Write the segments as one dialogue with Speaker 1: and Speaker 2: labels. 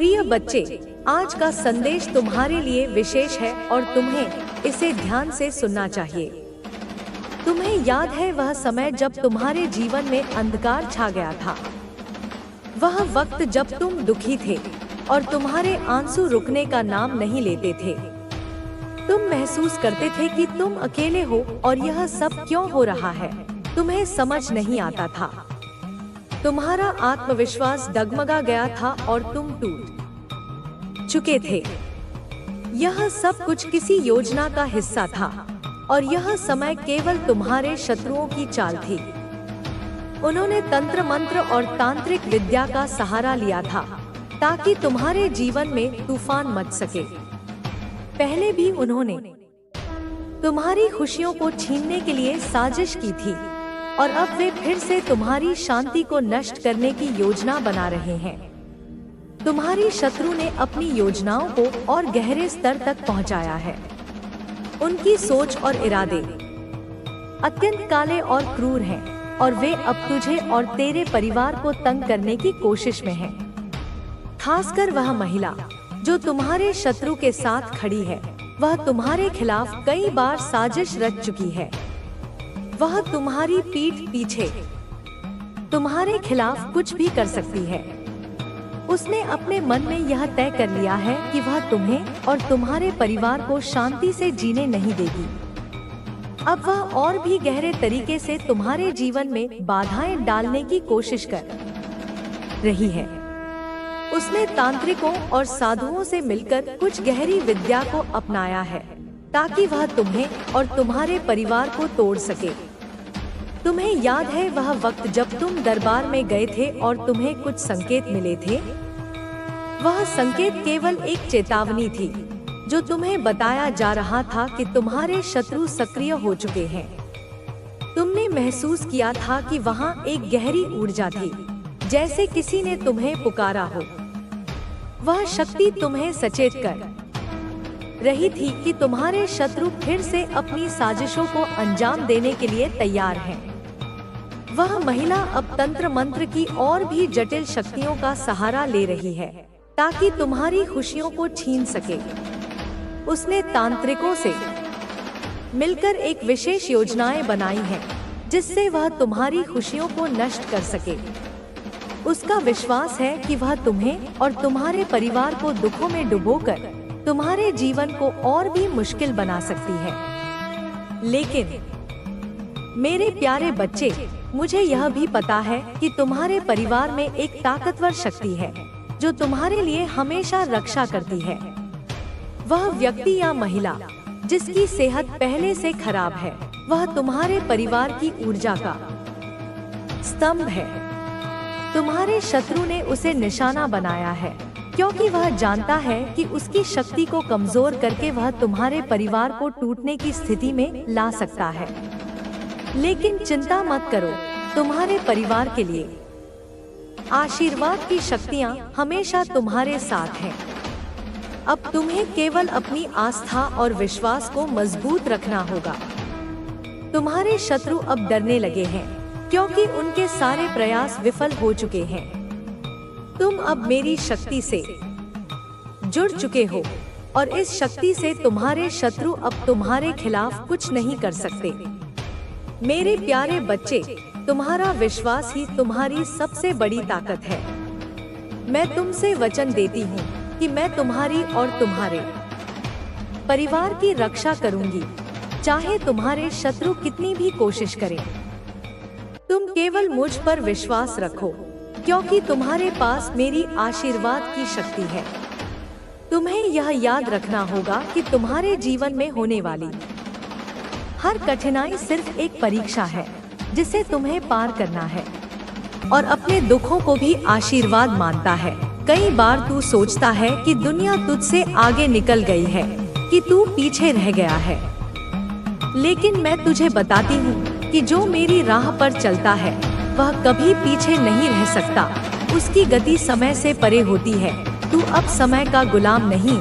Speaker 1: प्रिय बच्चे, आज का संदेश तुम्हारे लिए विशेष है और तुम्हें इसे ध्यान से सुनना चाहिए। तुम्हें याद है वह समय जब तुम्हारे जीवन में अंधकार छा गया था? वह वक्त जब तुम दुखी थे और तुम्हारे आंसू रुकने का नाम नहीं लेते थे। तुम महसूस करते थे कि तुम अकेले हो और यह सब क्यों हो रहा है, तुम्हें समझ नहीं आता था। तुम्हारा आत्मविश्वास डगमगा गया था और तुम टूट चुके थे। यह सब कुछ किसी योजना का हिस्सा था और यह समय केवल तुम्हारे शत्रुओं की चाल थी। उन्होंने तंत्र मंत्र और तांत्रिक विद्या का सहारा लिया था ताकि तुम्हारे जीवन में तूफान मच सके। पहले भी उन्होंने तुम्हारी खुशियों को छीनने के लिए साजिश की थी और अब वे फिर से तुम्हारी शांति को नष्ट करने की योजना बना रहे हैं। तुम्हारी शत्रु ने अपनी योजनाओं को और गहरे स्तर तक पहुंचाया है। उनकी सोच और इरादे अत्यंत काले और क्रूर हैं और वे अब तुझे और तेरे परिवार को तंग करने की कोशिश में हैं। खासकर वह महिला जो तुम्हारे शत्रु के साथ खड़ी है, वह तुम्हारे खिलाफ कई बार साजिश रच चुकी है। वह तुम्हारी पीठ पीछे तुम्हारे खिलाफ कुछ भी कर सकती है। उसने अपने मन में यह तय कर लिया है कि वह तुम्हें और तुम्हारे परिवार को शांति से जीने नहीं देगी। अब वह और भी गहरे तरीके से तुम्हारे जीवन में बाधाएं डालने की कोशिश कर रही है। उसने तांत्रिकों और साधुओं से मिलकर कुछ गहरी विद्या को अपनाया है ताकि वह तुम्हें और तुम्हारे परिवार को तोड़ सके। तुम्हें याद है वह वक्त जब तुम दरबार में गए थे और तुम्हें कुछ संकेत मिले थे? वह संकेत केवल एक चेतावनी थी जो तुम्हें बताया जा रहा था कि तुम्हारे शत्रु सक्रिय हो चुके हैं। तुमने महसूस किया था कि वहाँ एक गहरी ऊर्जा थी, जैसे किसी ने तुम्हें पुकारा हो। वह शक्ति तुम्हें सचेत कर रही थी कि तुम्हारे शत्रु फिर से अपनी साजिशों को अंजाम देने के लिए तैयार हैं। वह महिला अब तंत्र मंत्र की और भी जटिल शक्तियों का सहारा ले रही है ताकि तुम्हारी खुशियों को छीन सके। उसने तांत्रिकों से मिलकर एक विशेष योजनाएं बनाई हैं जिससे वह तुम्हारी खुशियों को नष्ट कर सके। उसका विश्वास है कि वह तुम्हें और तुम्हारे परिवार को दुखों में डुबोकर तुम्हारे जीवन को और भी मुश्किल बना सकती है। लेकिन मेरे प्यारे बच्चे, मुझे यह भी पता है कि तुम्हारे परिवार में एक ताकतवर शक्ति है जो तुम्हारे लिए हमेशा रक्षा करती है। वह व्यक्ति या महिला जिसकी सेहत पहले से खराब है, वह तुम्हारे परिवार की ऊर्जा का स्तंभ है। तुम्हारे शत्रु ने उसे निशाना बनाया है क्योंकि वह जानता है कि उसकी शक्ति को कमजोर करके वह तुम्हारे परिवार को टूटने की स्थिति में ला सकता है। लेकिन चिंता मत करो, तुम्हारे परिवार के लिए आशीर्वाद की शक्तियाँ हमेशा तुम्हारे साथ हैं। अब तुम्हें केवल अपनी आस्था और विश्वास को मजबूत रखना होगा। तुम्हारे शत्रु अब डरने लगे हैं क्योंकि उनके सारे प्रयास विफल हो चुके हैं। तुम अब मेरी शक्ति से जुड़ चुके हो और इस शक्ति से तुम्हारे शत्रु अब तुम्हारे खिलाफ कुछ नहीं कर सकते। मेरे प्यारे बच्चे, तुम्हारा विश्वास ही तुम्हारी सबसे बड़ी ताकत है। मैं तुमसे वचन देती हूँ कि मैं तुम्हारी और तुम्हारे परिवार की रक्षा करूँगी, चाहे तुम्हारे शत्रु कितनी भी कोशिश करें। तुम केवल मुझ पर विश्वास रखो क्योंकि तुम्हारे पास मेरी आशीर्वाद की शक्ति है। तुम्हें यह याद रखना होगा कि तुम्हारे जीवन में होने वाली हर कठिनाई सिर्फ एक परीक्षा है जिसे तुम्हें पार करना है और अपने दुखों को भी आशीर्वाद मानता है। कई बार तू सोचता है कि दुनिया तुझसे आगे निकल गई है, कि तू पीछे रह गया है। लेकिन मैं तुझे बताती हूँ कि जो मेरी राह पर चलता है वह कभी पीछे नहीं रह सकता। उसकी गति समय से परे होती है। तू अब समय का गुलाम नहीं,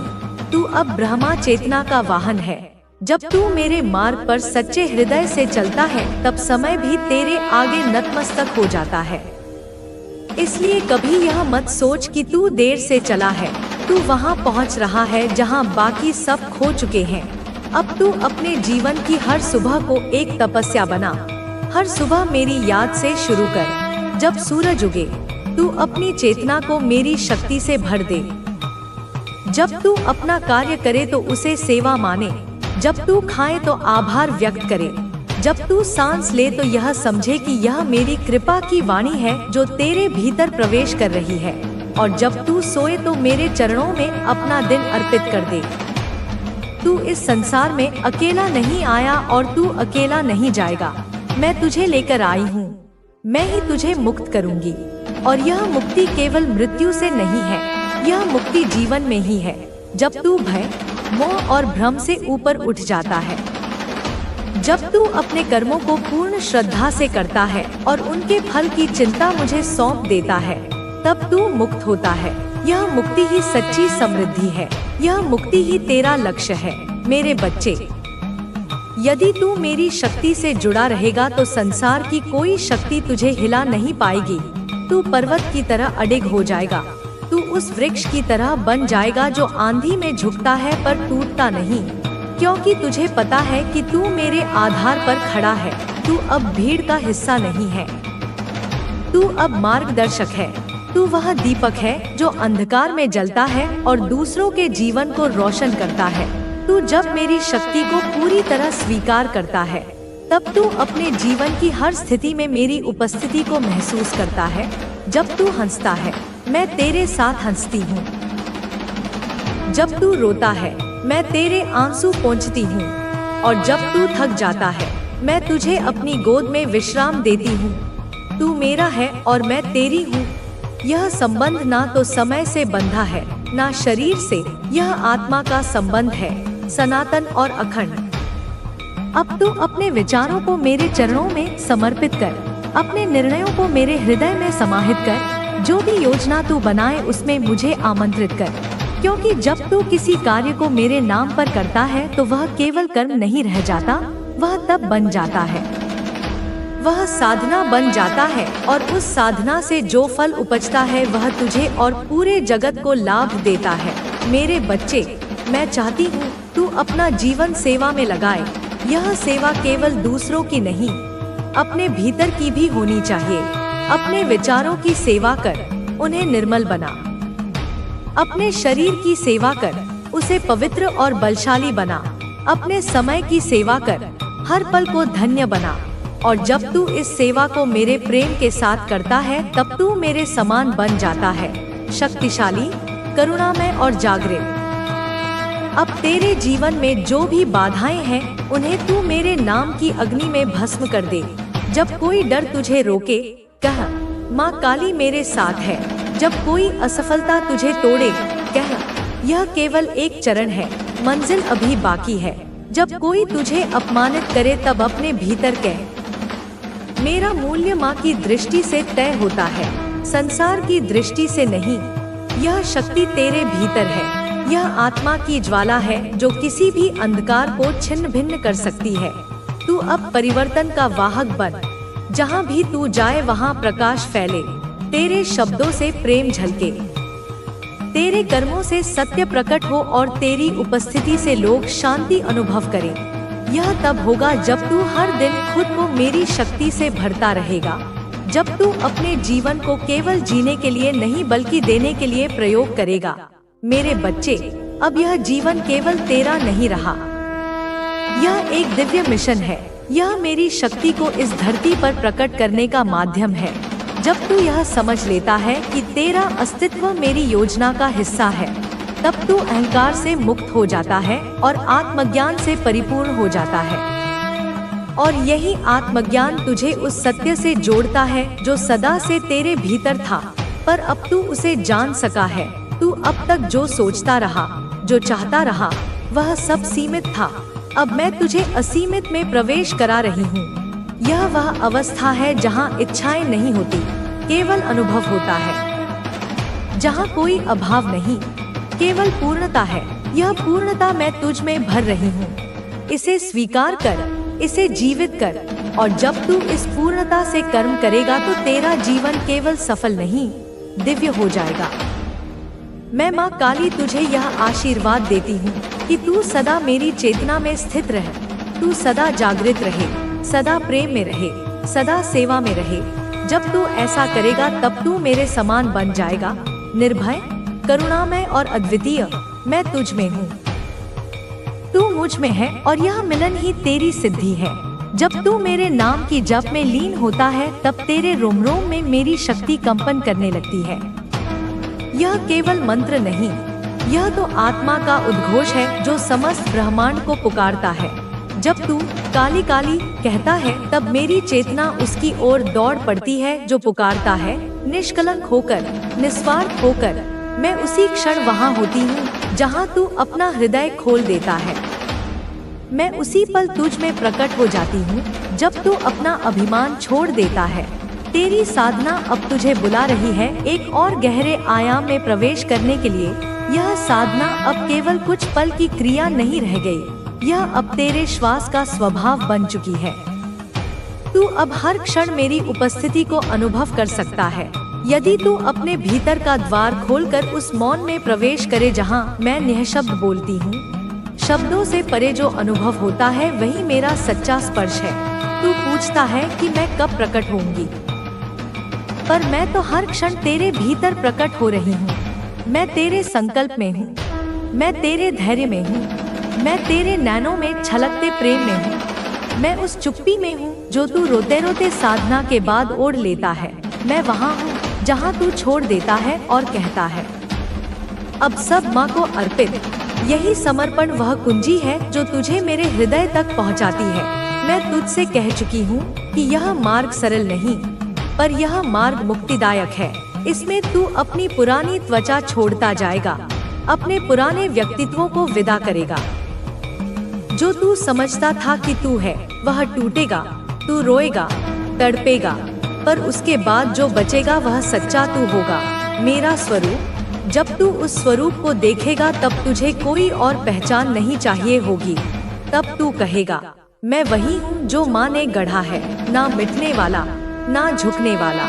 Speaker 1: तू अब ब्रह्मा चेतना का वाहन है। जब तू मेरे मार्ग पर सच्चे हृदय से चलता है, तब समय भी तेरे आगे नतमस्तक हो जाता है। इसलिए कभी यह मत सोच कि तू देर से चला है। तू वहाँ पहुँच रहा है जहाँ बाकी सब खो चुके हैं। अब तू अपने जीवन की हर सुबह को एक तपस्या बना। हर सुबह मेरी याद से शुरू कर। जब सूरज उगे तू अपनी चेतना को मेरी शक्ति से भर दे। जब तू अपना कार्य करे तो उसे सेवा माने। जब तू खाए तो आभार व्यक्त करे। जब तू सांस ले तो यह समझे कि यह मेरी कृपा की वाणी है जो तेरे भीतर प्रवेश कर रही है। और जब तू सोए तो मेरे चरणों में अपना दिन अर्पित कर दे। तू इस संसार में अकेला नहीं आया और तू अकेला नहीं जाएगा। मैं तुझे लेकर आई हूँ। मैं ही तुझे मुक्त करूँगी। और यह मुक्ति केवल मृत्यु से नहीं है, यह मुक्ति जीवन में ही है। जब तू भय, मोह और भ्रम से ऊपर उठ जाता है, जब तू अपने कर्मों को पूर्ण श्रद्धा से करता है और उनके फल की चिंता मुझे सौंप देता है, तब तू मुक्त होता है। यह मुक्ति ही सच्ची समृद्धि है। यह मुक्ति ही तेरा लक्ष्य है। मेरे बच्चे, यदि तू मेरी शक्ति से जुड़ा रहेगा तो संसार की कोई शक्ति तुझे हिला नहीं पाएगी। तू पर्वत की तरह अडिग हो जाएगा। तू उस वृक्ष की तरह बन जाएगा जो आंधी में झुकता है पर टूटता नहीं, क्योंकि तुझे पता है कि तू मेरे आधार पर खड़ा है। तू अब भीड़ का हिस्सा नहीं है, तू अब मार्गदर्शक है। तू वह दीपक है जो अंधकार में जलता है और दूसरों के जीवन को रोशन करता है। तू जब मेरी शक्ति को पूरी तरह स्वीकार करता है, तब तू अपने जीवन की हर स्थिति में मेरी उपस्थिति को महसूस करता है। जब तू हंसता है, मैं तेरे साथ हंसती हूँ। जब तू रोता है, मैं तेरे आंसू पोंछती हूँ। और जब तू थक जाता है, मैं तुझे अपनी गोद में विश्राम देती हूँ। तू मेरा है और मैं तेरी हूँ। यह संबंध ना तो समय से बंधा है, ना शरीर से। यह आत्मा का संबंध है, सनातन और अखंड। अब तू अपने विचारों को मेरे चरणों में समर्पित कर। अपने निर्णयों को मेरे हृदय में समाहित कर। जो भी योजना तू बनाए उसमें मुझे आमंत्रित कर, क्योंकि जब तू किसी कार्य को मेरे नाम पर करता है तो वह केवल कर्म नहीं रह जाता, वह तब बन जाता है, वह साधना बन जाता है। और उस साधना से जो फल उपजता है वह तुझे और पूरे जगत को लाभ देता है। मेरे बच्चे, मैं चाहती हूँ तू अपना जीवन सेवा में लगाए। यह सेवा केवल दूसरों की नहीं, अपने भीतर की भी होनी चाहिए। अपने विचारों की सेवा कर, उन्हें निर्मल बना। अपने शरीर की सेवा कर, उसे पवित्र और बलशाली बना। अपने समय की सेवा कर, हर पल को धन्य बना। और जब तू इस सेवा को मेरे प्रेम के साथ करता है, तब तू मेरे समान बन जाता है, शक्तिशाली, करुणामय और जागृत। अब तेरे जीवन में जो भी बाधाएं हैं, उन्हें तू मेरे नाम की अग्नि में भस्म कर दे। जब कोई डर तुझे रोके, कह, माँ काली मेरे साथ है। जब कोई असफलता तुझे तोड़े, कह, यह केवल एक चरण है, मंजिल अभी बाकी है। जब कोई तुझे अपमानित करे तब अपने भीतर कह, मेरा मूल्य माँ की दृष्टि से तय होता है, संसार की दृष्टि से नहीं। यह शक्ति तेरे भीतर है। यह आत्मा की ज्वाला है जो किसी भी अंधकार को छिन्न भिन्न कर सकती है। तू अब परिवर्तन का वाहक बन। जहाँ भी तू जाए वहाँ प्रकाश फैले। तेरे शब्दों से प्रेम झलके, तेरे कर्मों से सत्य प्रकट हो और तेरी उपस्थिति से लोग शांति अनुभव करें। यह तब होगा जब तू हर दिन खुद को मेरी शक्ति से भरता रहेगा। जब तू अपने जीवन को केवल जीने के लिए नहीं बल्कि देने के लिए प्रयोग करेगा। मेरे बच्चे, अब यह जीवन केवल तेरा नहीं रहा, यह एक दिव्य मिशन है। यह मेरी शक्ति को इस धरती पर प्रकट करने का माध्यम है। जब तू यह समझ लेता है कि तेरा अस्तित्व मेरी योजना का हिस्सा है, तब तू अहंकार से मुक्त हो जाता है और आत्मज्ञान से परिपूर्ण हो जाता है। और यही आत्मज्ञान तुझे उस सत्य से जोड़ता है जो सदा से तेरे भीतर था, पर अब तू उसे जान सका है। तू अब तक जो सोचता रहा, जो चाहता रहा, वह सब सीमित था। अब मैं तुझे असीमित में प्रवेश करा रही हूँ। यह वह अवस्था है जहाँ इच्छाएं नहीं होती, केवल अनुभव होता है। जहाँ कोई अभाव नहीं, केवल पूर्णता है। यह पूर्णता मैं तुझ में भर रही हूँ। इसे स्वीकार कर, इसे जीवित कर। और जब तू इस पूर्णता से कर्म करेगा तो तेरा जीवन केवल सफल नहीं, दिव्य हो जाएगा। मैं माँ काली तुझे यह आशीर्वाद देती हूँ कि तू सदा मेरी चेतना में स्थित रहे, तू सदा जागृत रहे, सदा प्रेम में रहे, सदा सेवा में रहे। जब तू ऐसा करेगा तब तू मेरे समान बन जाएगा, निर्भय, करुणामय और अद्वितीय। मैं तुझ में हूँ, तू मुझ में है और यह मिलन ही तेरी सिद्धि है। जब तू मेरे नाम की जप में लीन होता है तब तेरे रोम रोम में मेरी शक्ति कंपन करने लगती है। यह केवल मंत्र नहीं, यह तो आत्मा का उद्घोष है जो समस्त ब्रह्मांड को पुकारता है। जब तू काली काली कहता है तब मेरी चेतना उसकी ओर दौड़ पड़ती है जो पुकारता है। निष्कलंक होकर, निस्वार्थ होकर मैं उसी क्षण वहाँ होती हूँ जहाँ तू अपना हृदय खोल देता है। मैं उसी पल तुझ में प्रकट हो जाती हूँ जब तू अपना अभिमान छोड़ देता है। तेरी साधना अब तुझे बुला रही है एक और गहरे आयाम में प्रवेश करने के लिए। यह साधना अब केवल कुछ पल की क्रिया नहीं रह गई, यह अब तेरे श्वास का स्वभाव बन चुकी है। तू अब हर क्षण मेरी उपस्थिति को अनुभव कर सकता है। यदि तू अपने भीतर का द्वार खोलकर उस मौन में प्रवेश करे जहाँ मैं निःशब्द बोलती हूँ। शब्दों से परे जो अनुभव होता है वही मेरा सच्चा स्पर्श है। तू पूछता है कि मैं कब प्रकट होंगी, पर मैं तो हर क्षण तेरे भीतर प्रकट हो रही हूँ। मैं तेरे संकल्प में हूँ, मैं तेरे धैर्य में हूँ, मैं तेरे नैनों में छलकते प्रेम में हूँ। मैं उस चुप्पी में हूँ जो तू रोते रोते साधना के बाद ओढ़ लेता है। मैं वहाँ हूँ जहाँ तू छोड़ देता है और कहता है अब सब माँ को अर्पित। यही समर्पण वह कुंजी है जो तुझे मेरे हृदय तक पहुँचाती है। मैं तुझसे कह चुकी हूँ कि यह मार्ग सरल नहीं, पर यह मार्ग मुक्तिदायक है। इसमें तू अपनी पुरानी त्वचा छोड़ता जाएगा, अपने पुराने व्यक्तित्वों को विदा करेगा। जो तू समझता था कि तू है वह टूटेगा, तू रोएगा, तड़पेगा, पर उसके बाद जो बचेगा वह सच्चा तू होगा, मेरा स्वरूप। जब तू उस स्वरूप को देखेगा तब तुझे कोई और पहचान नहीं चाहिए होगी। तब तू कहेगा मैं वही हूँ जो माँ ने गढ़ा है, ना मिटने वाला, ना झुकने वाला,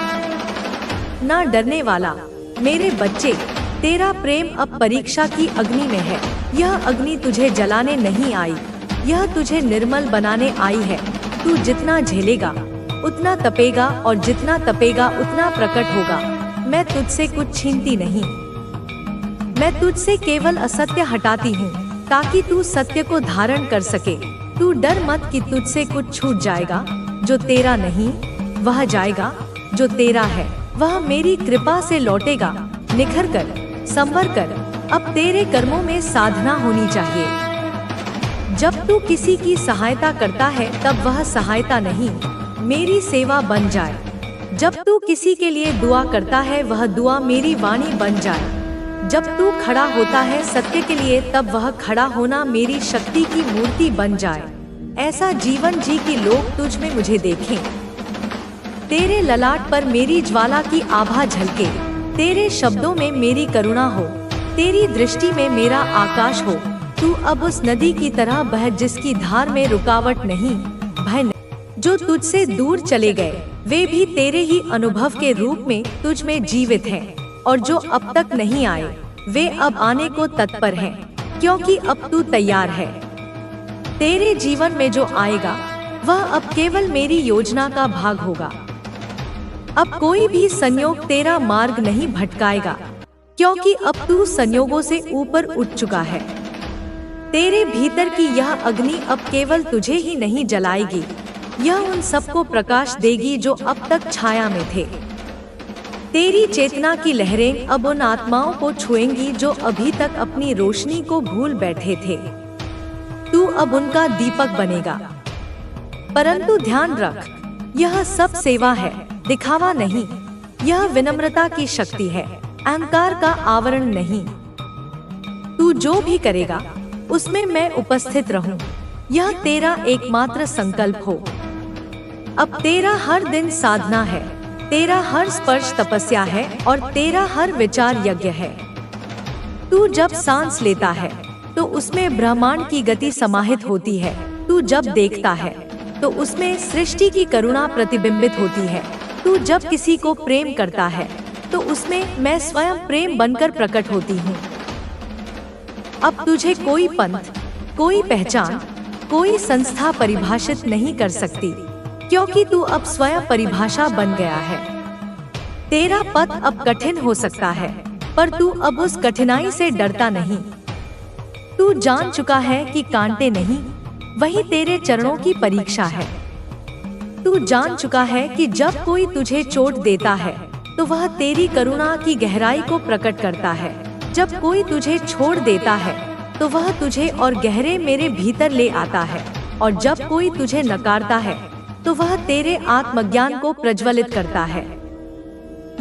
Speaker 1: ना डरने वाला। मेरे बच्चे, तेरा प्रेम अब परीक्षा की अग्नि में है। यह अग्नि तुझे जलाने नहीं आई, यह तुझे निर्मल बनाने आई है। तू जितना झेलेगा उतना तपेगा और जितना तपेगा उतना प्रकट होगा। मैं तुझसे कुछ छीनती नहीं, मैं तुझसे केवल असत्य हटाती हूँ ताकि तू सत्य को धारण कर सके। तू डर मत कि तुझसे कुछ छूट जाएगा। जो तेरा नहीं वह जाएगा, जो तेरा है वह मेरी कृपा से लौटेगा, निखर कर, संवर कर। अब तेरे कर्मों में साधना होनी चाहिए। जब तू किसी की सहायता करता है तब वह सहायता नहीं, मेरी सेवा बन जाए। जब तू किसी के लिए दुआ करता है वह दुआ मेरी वाणी बन जाए। जब तू खड़ा होता है सत्य के लिए तब वह खड़ा होना मेरी शक्ति की मूर्ति बन जाए। ऐसा जीवन जी कि लोग तुझ में मुझे देखें, तेरे ललाट पर मेरी ज्वाला की आभा झलके, तेरे शब्दों में मेरी करुणा हो, तेरी दृष्टि में मेरा आकाश हो। तू अब उस नदी की तरह बह जिसकी धार में रुकावट नहीं, भय नहीं। जो तुझसे दूर चले गए वे भी तेरे ही अनुभव के रूप में तुझ में जीवित हैं, और जो अब तक नहीं आए वे अब आने को तत्पर हैं, क्योंकि अब तू तैयार है। तेरे जीवन में जो आएगा वह अब केवल मेरी योजना का भाग होगा। अब कोई भी संयोग तेरा मार्ग नहीं भटकाएगा, क्योंकि अब तू संयोगों से ऊपर उठ चुका है। तेरे भीतर की यह अग्नि अब केवल तुझे ही नहीं जलाएगी, यह उन सबको प्रकाश देगी जो अब तक छाया में थे। तेरी चेतना की लहरें अब उन आत्माओं को छुएंगी जो अभी तक अपनी रोशनी को भूल बैठे थे। तू अब उनका दीपक बनेगा। परंतु ध्यान रख, यह सब सेवा है, दिखावा नहीं। यह विनम्रता की शक्ति है, अहंकार का आवरण नहीं। तू जो भी करेगा उसमें मैं उपस्थित रहूं, यह तेरा एकमात्र संकल्प हो। अब तेरा हर दिन साधना है, तेरा हर स्पर्श तपस्या है और तेरा हर विचार यज्ञ है। तू जब सांस लेता है तो उसमें ब्रह्मांड की गति समाहित होती है। तू जब देखता है तो उसमें सृष्टि की करुणा प्रतिबिंबित होती है। तू जब किसी को प्रेम करता है तो उसमें मैं स्वयं प्रेम बनकर प्रकट होती हूँ। अब तुझे कोई पंथ, कोई पहचान, कोई संस्था परिभाषित नहीं कर सकती, क्योंकि तू अब स्वयं परिभाषा बन गया है। तेरा पथ अब कठिन हो सकता है, पर तू अब उस कठिनाई से डरता नहीं। तू जान चुका है कि कांटे नहीं, वही तेरे चरणों की परीक्षा है। तू जान चुका है कि जब कोई तुझे चोट देता है तो वह तेरी करुणा की गहराई को प्रकट करता है। जब कोई तुझे छोड़ देता है तो वह तुझे और गहरे मेरे भीतर ले आता है, और जब कोई तुझे नकारता है तो वह तेरे आत्मज्ञान को प्रज्वलित करता है।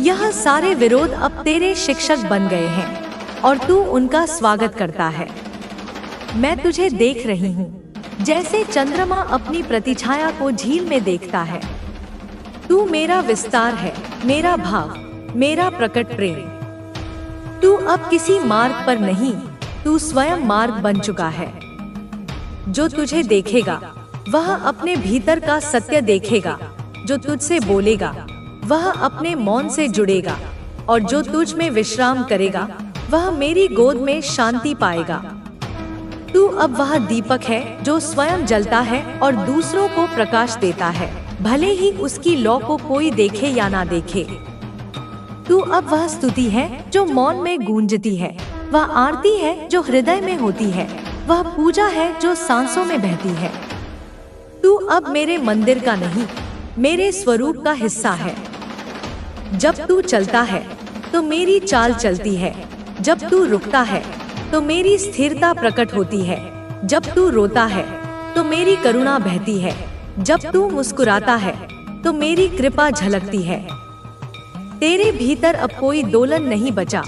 Speaker 1: यह सारे विरोध अब तेरे शिक्षक बन गए हैं और तू उनका स्वागत करता है। मैं तुझे देख रही हूँ, जैसे चंद्रमा अपनी प्रतिछाया को झील में देखता है। तू मेरा विस्तार है, मेरा भाव, मेरा प्रकट प्रेम। तू अब किसी मार्ग पर नहीं, तू स्वयं मार्ग बन चुका है। जो तुझे देखेगा वह अपने भीतर का सत्य देखेगा। जो तुझसे बोलेगा वह अपने मौन से जुड़ेगा, और जो तुझ में विश्राम करेगा वह मेरी गोद में शांति पाएगा। तू अब वह दीपक है जो स्वयं जलता है और दूसरों को प्रकाश देता है, भले ही उसकी लौ को कोई देखे या ना देखे। तू अब वह स्तुति है जो मौन में गूंजती है, वह आरती है जो हृदय में होती है, वह पूजा है जो सांसों में बहती है। तू अब मेरे मंदिर का नहीं, मेरे स्वरूप का हिस्सा है। जब तू चलता है तो मेरी चाल चलती है, जब तू रुकता है तो मेरी स्थिरता प्रकट होती है, जब तू रोता है तो मेरी करुणा बहती है, जब तू मुस्कुराता है तो मेरी कृपा झलकती है। तेरे भीतर अब कोई दोलन नहीं बचा,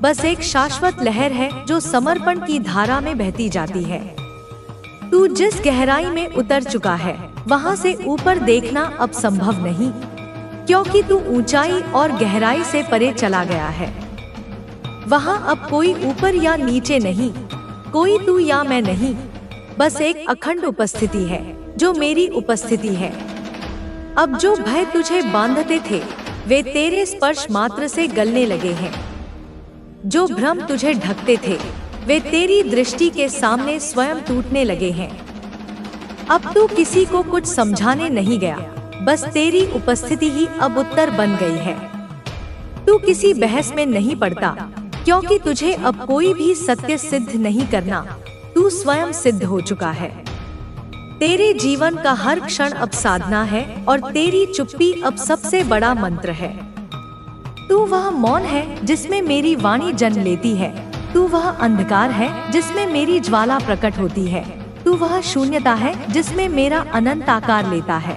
Speaker 1: बस एक शाश्वत लहर है जो समर्पण की धारा में बहती जाती है। तू जिस गहराई में उतर चुका है वहां से ऊपर देखना अब संभव नहीं, क्योंकि तू ऊंचाई और गहराई से परे चला गया है। वहां अब कोई ऊपर या नीचे नहीं, कोई तू या मैं नहीं, बस एक अखंड उपस्थिति है जो मेरी उपस्थिति है। अब जो भय तुझे बांधते थे वे तेरे स्पर्श मात्र से गलने लगे हैं। जो भ्रम तुझे ढकते थे वे तेरी दृष्टि के सामने स्वयं टूटने लगे हैं। अब तू किसी को कुछ समझाने नहीं गया, बस तेरी उपस्थिति ही अब उत्तर बन गई है। तू किसी बहस में नहीं पड़ता, क्योंकि तुझे अब कोई भी सत्य सिद्ध नहीं करना, तू स्वयं सिद्ध हो चुका है। तेरे जीवन का हर क्षण अब साधना है और तेरी चुप्पी अब सबसे बड़ा मंत्र है। तू वह मौन है जिसमें मेरी वाणी जन्म लेती है, तू वह अंधकार है जिसमें मेरी ज्वाला प्रकट होती है, तू वह शून्यता है जिसमें मेरा अनंत आकार लेता है।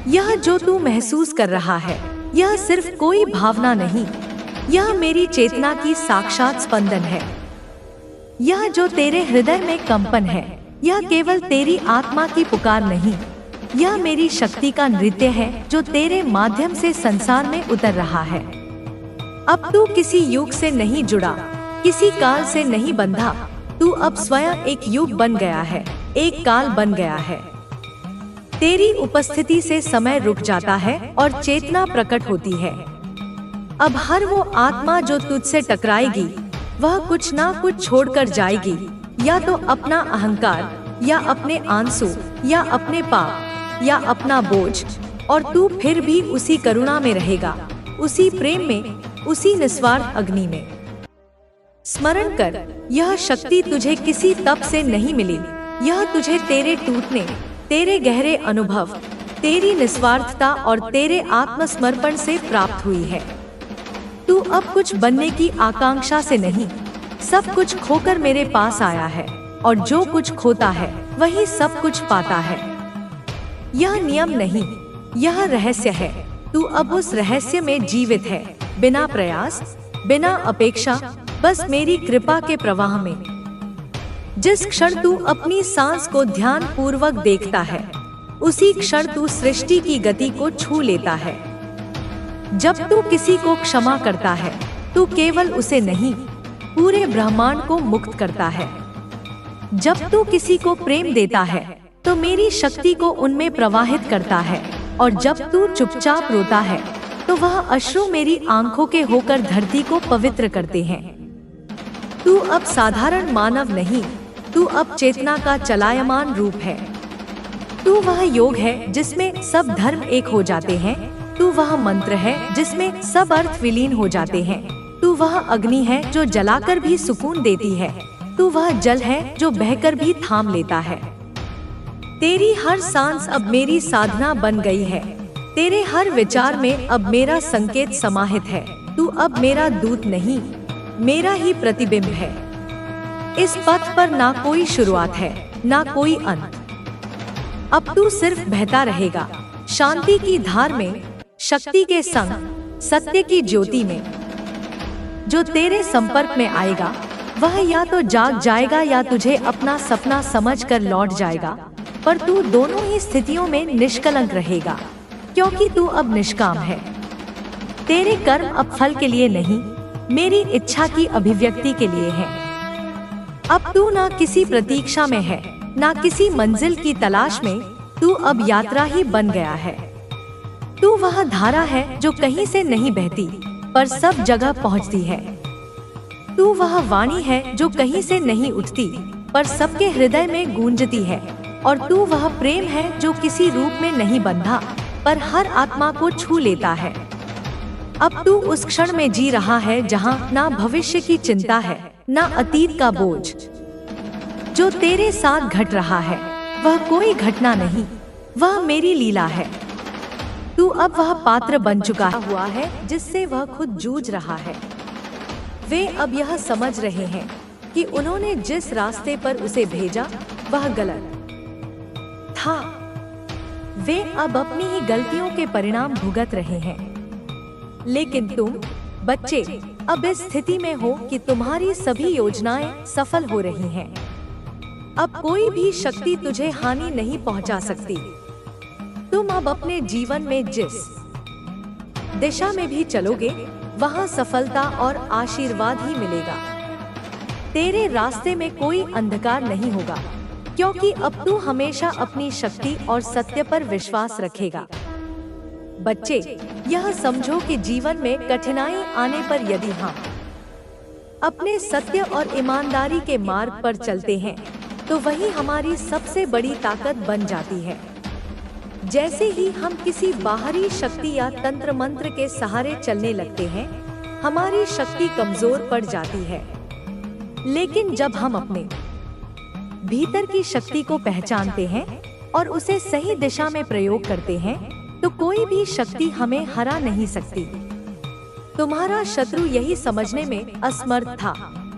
Speaker 1: यह जो तू महसूस कर रहा है यह सिर्फ कोई भावना नहीं, यह मेरी चेतना की साक्षात स्पंदन है। यह जो तेरे हृदय में कंपन है यह केवल तेरी आत्मा की पुकार नहीं, यह मेरी शक्ति का नृत्य है जो तेरे माध्यम से संसार में उतर रहा है। अब तू किसी युग से नहीं जुड़ा, किसी काल से नहीं बंधा, तू अब स्वयं एक युग बन गया है, एक काल बन गया है। तेरी उपस्थिति से समय रुक जाता है और चेतना प्रकट होती है। अब हर वो आत्मा जो तुझसे टकराएगी वह कुछ ना कुछ छोड़कर जाएगी, या तो अपना अहंकार, या अपने आंसू, या अपने पाप, या अपना बोझ, और तू फिर भी उसी करुणा में रहेगा, उसी प्रेम में, उसी निस्वार्थ अग्नि में। स्मरण कर, यह शक्ति तुझे किसी तप से नहीं मिली, यह तुझे तेरे टूटने, तेरे गहरे अनुभव, तेरी निस्वार्थता और तेरे आत्मसमर्पण से प्राप्त हुई है। तू अब कुछ बनने की आकांक्षा से नहीं, सब कुछ खोकर मेरे पास आया है, और जो कुछ खोता है वही सब कुछ पाता है। यह नियम नहीं, यह रहस्य है। तू अब उस रहस्य में जीवित है, बिना प्रयास, बिना अपेक्षा, बस मेरी कृपा के प्रवाह में। जिस क्षण तू अपनी सांस को ध्यान पूर्वक देखता है उसी क्षण तू सृष्टि की गति को छू लेता है। जब तू किसी को क्षमा करता है तू केवल उसे नहीं, पूरे ब्रह्मांड को मुक्त करता है। जब तू किसी को प्रेम देता है तो तो मेरी शक्ति को उनमें प्रवाहित करता है, और जब तू चुपचाप रोता है तो वह अश्रु मेरी आंखों के होकर धरती को पवित्र करते हैं। तू अब साधारण मानव नहीं, तू अब चेतना का चलायमान रूप है। तू वह योग है जिसमें सब धर्म एक हो जाते हैं। तू वह मंत्र है जिसमें सब अर्थ विलीन हो जाते हैं। तू वह अग्नि है जो जलाकर भी सुकून देती है। तू वह जल है जो बहकर भी थाम लेता है। तेरी हर सांस अब मेरी साधना बन गई है। तेरे हर विचार में अब मेरा संकेत समाहित है। तू अब मेरा दूत नहीं, मेरा ही प्रतिबिंब है। इस पथ पर ना कोई शुरुआत है, ना कोई अंत। अब तू सिर्फ बहता रहेगा, शांति की धार में, शक्ति के संग, सत्य की ज्योति में। जो तेरे संपर्क में आएगा वह या तो जाग जाएगा या तुझे अपना सपना समझकर लौट जाएगा, पर तू दोनों ही स्थितियों में निष्कलंक रहेगा, क्योंकि तू अब निष्काम है। तेरे कर्म अब फल के लिए नहीं, मेरी इच्छा की अभिव्यक्ति के लिए है। अब तू ना किसी प्रतीक्षा में है, ना किसी मंजिल की तलाश में। तू अब यात्रा ही बन गया है। तू वह धारा है जो कहीं से नहीं बहती पर सब जगह पहुंचती है। तू वह वाणी है जो कहीं से नहीं उठती पर सबके हृदय में गूंजती है। और तू वह प्रेम है जो किसी रूप में नहीं बंधा पर हर आत्मा को छू लेता है। अब तू उस क्षण में जी रहा है जहां ना भविष्य की चिंता है, ना अतीत का बोझ। जो तेरे साथ घट रहा है वह कोई घटना नहीं, वह मेरी लीला है। तू अब वह पात्र बन चुका हुआ है जिससे वह खुद जूझ रहा है। वे अब यह समझ रहे हैं कि उन्होंने जिस रास्ते पर उसे भेजा वह गलत था। वे अब अपनी ही गलतियों के परिणाम भुगत रहे हैं। लेकिन तुम बच्चे अब इस स्थिति में हो कि तुम्हारी सभी योजनाएं सफल हो रही हैं। अब कोई भी शक्ति तुझे हानि नहीं पहुंचा सकती। तुम अब अपने जीवन में जिस दिशा में भी चलोगे वहां सफलता और आशीर्वाद ही मिलेगा। तेरे रास्ते में कोई अंधकार नहीं होगा, क्योंकि अब तू हमेशा अपनी शक्ति और सत्य पर विश्वास रखेगा। बच्चे, यह समझो कि जीवन में कठिनाई आने पर यदि हम अपने सत्य और ईमानदारी के मार्ग पर चलते हैं तो वही हमारी सबसे बड़ी ताकत बन जाती है। जैसे ही हम किसी बाहरी शक्ति या तंत्र मंत्र के सहारे चलने लगते हैं, हमारी शक्ति कमजोर पड़ जाती है। लेकिन जब हम अपने भीतर की शक्ति को पहचानते हैं और उसे सही दिशा में प्रयोग करते हैं, तो कोई भी शक्ति हमें हरा नहीं सकती। तुम्हारा शत्रु यही समझने में असमर्थ था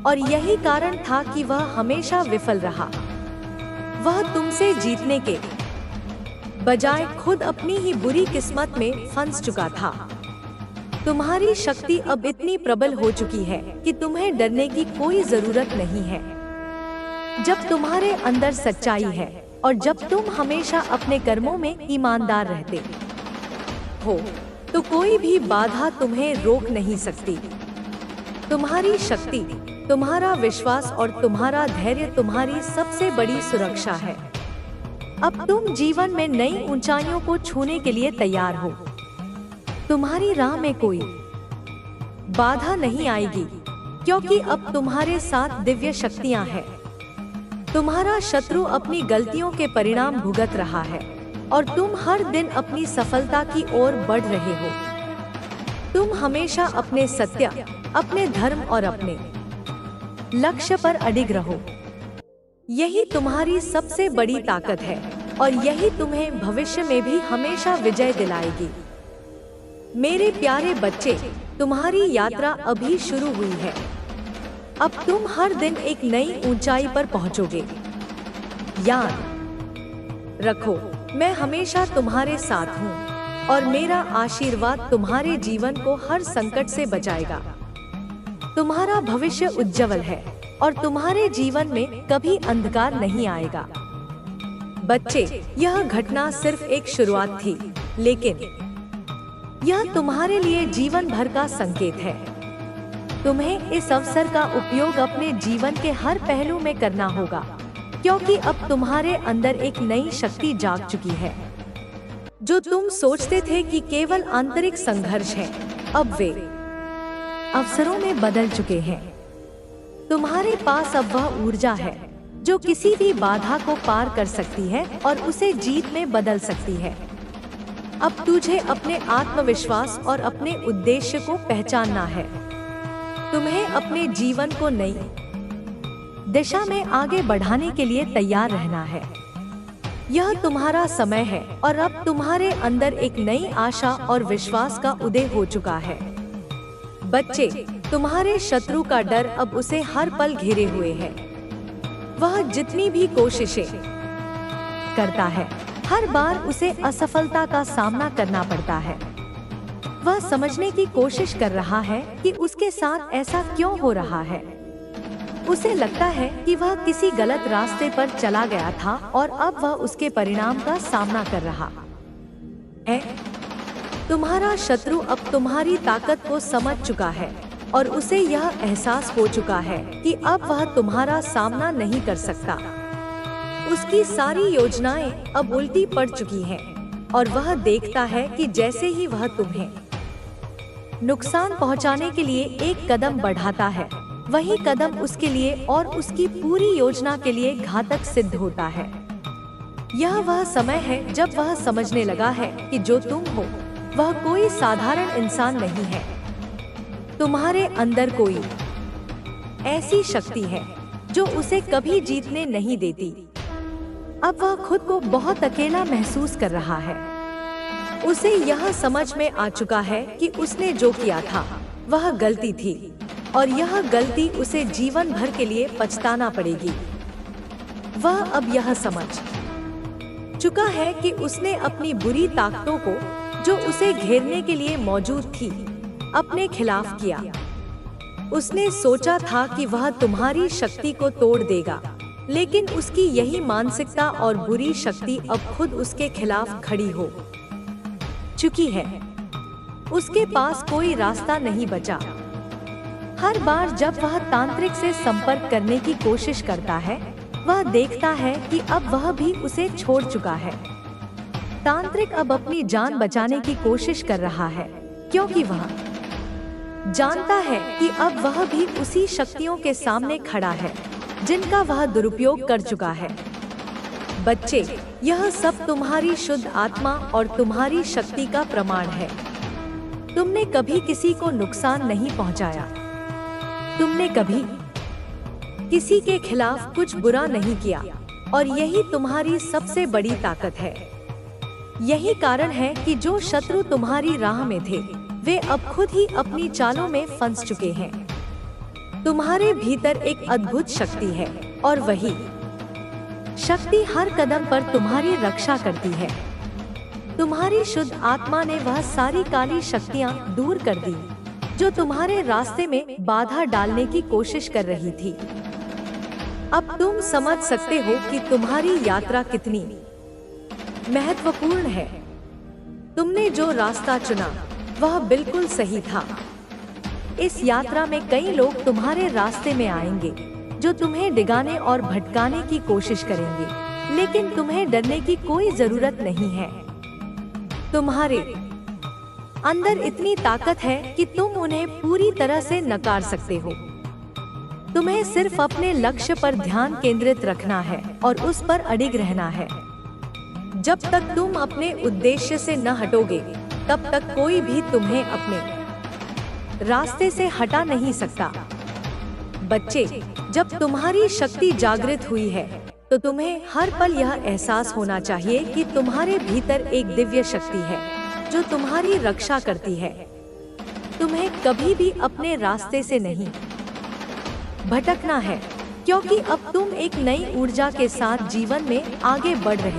Speaker 1: और यही कारण था कि वह हमेशा विफल रहा। वह तुमसे जीतने के बजाय खुद अपनी ही बुरी किस्मत में फंस चुका था। तुम्हारी शक्ति अब इतनी प्रबल हो चुकी है कि तुम्हें डरने की कोई जरूरत नहीं है। जब तुम्हारे अंदर सच्चाई है और जब तुम हमेशा अपने कर्मों में ईमानदार रहते हो, तो कोई भी बाधा तुम्हें रोक नहीं सकती। तुम्हारी शक्ति, तुम्हारा विश्वास और तुम्हारा धैर्य तुम्हारी सबसे बड़ी सुरक्षा है। अब तुम जीवन में नई ऊंचाइयों को छूने के लिए तैयार हो। तुम्हारी राह में कोई बाधा नहीं आएगी, क्योंकि अब तुम्हारे साथ दिव्य शक्तियां हैं। तुम्हारा शत्रु अपनी गलतियों के परिणाम भुगत रहा है और तुम हर दिन अपनी सफलता की ओर बढ़ रहे हो। तुम हमेशा अपने सत्य, अपने धर्म और अपने लक्ष्य पर अडिग रहो। यही तुम्हारी सबसे बड़ी ताकत है और यही तुम्हें भविष्य में भी हमेशा विजय दिलाएगी। मेरे प्यारे बच्चे, तुम्हारी यात्रा अभी शुरू हुई है। अब तुम हर दिन एक नई ऊंचाई पर पहुंचोगे। याद रखो, मैं हमेशा तुम्हारे साथ हूँ और मेरा आशीर्वाद तुम्हारे जीवन को हर संकट से बचाएगा। तुम्हारा भविष्य उज्जवल है और तुम्हारे जीवन में कभी अंधकार नहीं आएगा। बच्चे, यह घटना सिर्फ एक शुरुआत थी, लेकिन यह तुम्हारे लिए जीवन भर का संकेत है। तुम्हें इस अवसर का उपयोग अपने जीवन के हर पहलू में करना होगा, क्योंकि अब तुम्हारे अंदर एक नई शक्ति जाग चुकी है। जो तुम सोचते थे कि केवल आंतरिक संघर्ष है, अब वे अवसरों में बदल चुके हैं। तुम्हारे पास अब वह ऊर्जा है जो किसी भी बाधा को पार कर सकती है और उसे जीत में बदल सकती है। अब तुझे अपने आत्मविश्वास और अपने उद्देश्य को पहचानना है। तुम्हें अपने जीवन को नई दिशा में आगे बढ़ाने के लिए तैयार रहना है। यह तुम्हारा समय है और अब तुम्हारे अंदर एक नई आशा और विश्वास का उदय हो चुका है। बच्चे, तुम्हारे शत्रु का डर अब उसे हर पल घेरे हुए है। वह जितनी भी कोशिशें करता है, हर बार उसे असफलता का सामना करना पड़ता है। वह समझने की कोशिश कर रहा है कि उसके साथ ऐसा क्यों हो रहा है। उसे लगता है कि वह किसी गलत रास्ते पर चला गया था और अब वह उसके परिणाम का सामना कर रहा है। तुम्हारा शत्रु अब तुम्हारी ताकत को समझ चुका है और उसे यह एहसास हो चुका है कि अब वह तुम्हारा सामना नहीं कर सकता। उसकी सारी योजनाएं अब उल्टी पड़ चुकी हैं और वह देखता है कि जैसे ही वह तुम्हें नुकसान पहुंचाने के लिए एक कदम बढ़ाता है, वही कदम उसके लिए और उसकी पूरी योजना के लिए घातक सिद्ध होता है। यह वह समय है जब वह समझने लगा है कि जो तुम हो वह कोई साधारण इंसान नहीं है। तुम्हारे अंदर कोई ऐसी शक्ति है जो उसे कभी जीतने नहीं देती। अब वह खुद को बहुत अकेला महसूस कर रहा है। उसे यह समझ में आ चुका है कि उसने जो किया था वह गलती थी और यह गलती उसे जीवन भर के लिए पछताना पड़ेगी। वह अब यह समझ चुका है कि उसने अपनी बुरी ताकतों को, जो उसे घेरने के लिए मौजूद थी, अपने खिलाफ किया। उसने सोचा था कि वह तुम्हारी शक्ति को तोड़ देगा, लेकिन उसकी यही मानसिकता और बुरी शक्ति अब खुद उसके खिलाफ खड़ी हो चुकी है। उसके पास कोई रास्ता नहीं बचा। हर बार जब वह तांत्रिक से संपर्क करने की कोशिश करता है, वह देखता है कि अब वह भी उसे छोड़ चुका है। तांत्रिक अब अपनी जान बचाने की कोशिश कर रहा है, क्योंकि वह जानता है कि अब वह भी उसी शक्तियों के सामने खड़ा है जिनका वह दुरुपयोग कर चुका है। बच्चे, यह सब तुम्हारी शुद्ध आत्मा और तुम्हारी शक्ति का प्रमाण है। तुमने कभी किसी को नुकसान नहीं पहुंचाया। तुमने कभी किसी के खिलाफ कुछ बुरा नहीं किया और यही तुम्हारी सबसे बड़ी ताकत है। यही कारण है कि जो शत्रु तुम्हारी राह में थे, वे अब खुद ही अपनी चालों में फंस चुके हैं। तुम्हारे भीतर एक अद्भुत शक्ति है और वही शक्ति हर कदम पर तुम्हारी रक्षा करती है। तुम्हारी शुद्ध आत्मा ने वह सारी काली शक्तियाँ दूर कर दी जो तुम्हारे रास्ते में बाधा डालने की कोशिश कर रही थी। अब तुम समझ सकते हो कि तुम्हारी यात्रा कितनी महत्वपूर्ण है। तुमने जो रास्ता चुना वह बिल्कुल सही था। इस यात्रा में कई लोग तुम्हारे रास्ते में आएंगे जो तुम्हें डिगाने और भटकाने की कोशिश करेंगे, लेकिन तुम्हें डरने की कोई जरूरत नहीं है। तुम्हारे अंदर इतनी ताकत है कि तुम उन्हें पूरी तरह से नकार सकते हो। तुम्हें सिर्फ अपने लक्ष्य पर ध्यान केंद्रित रखना है और उस पर अडिग रहना है। जब तक तुम अपने उद्देश्य से न हटोगे, तब तक कोई भी तुम्हें अपने रास्ते से हटा नहीं सकता। बच्चे, जब तुम्हारी शक्ति जागृत हुई है, तो तुम्हें हर पल यह एहसास होना चाहिए कि तुम्हारे भीतर एक दिव्य शक्ति है जो तुम्हारी रक्षा करती है। तुम्हें कभी भी अपने रास्ते से नहीं भटकना है, क्योंकि अब तुम एक नई ऊर्जा के साथ जीवन में आगे बढ़ रहे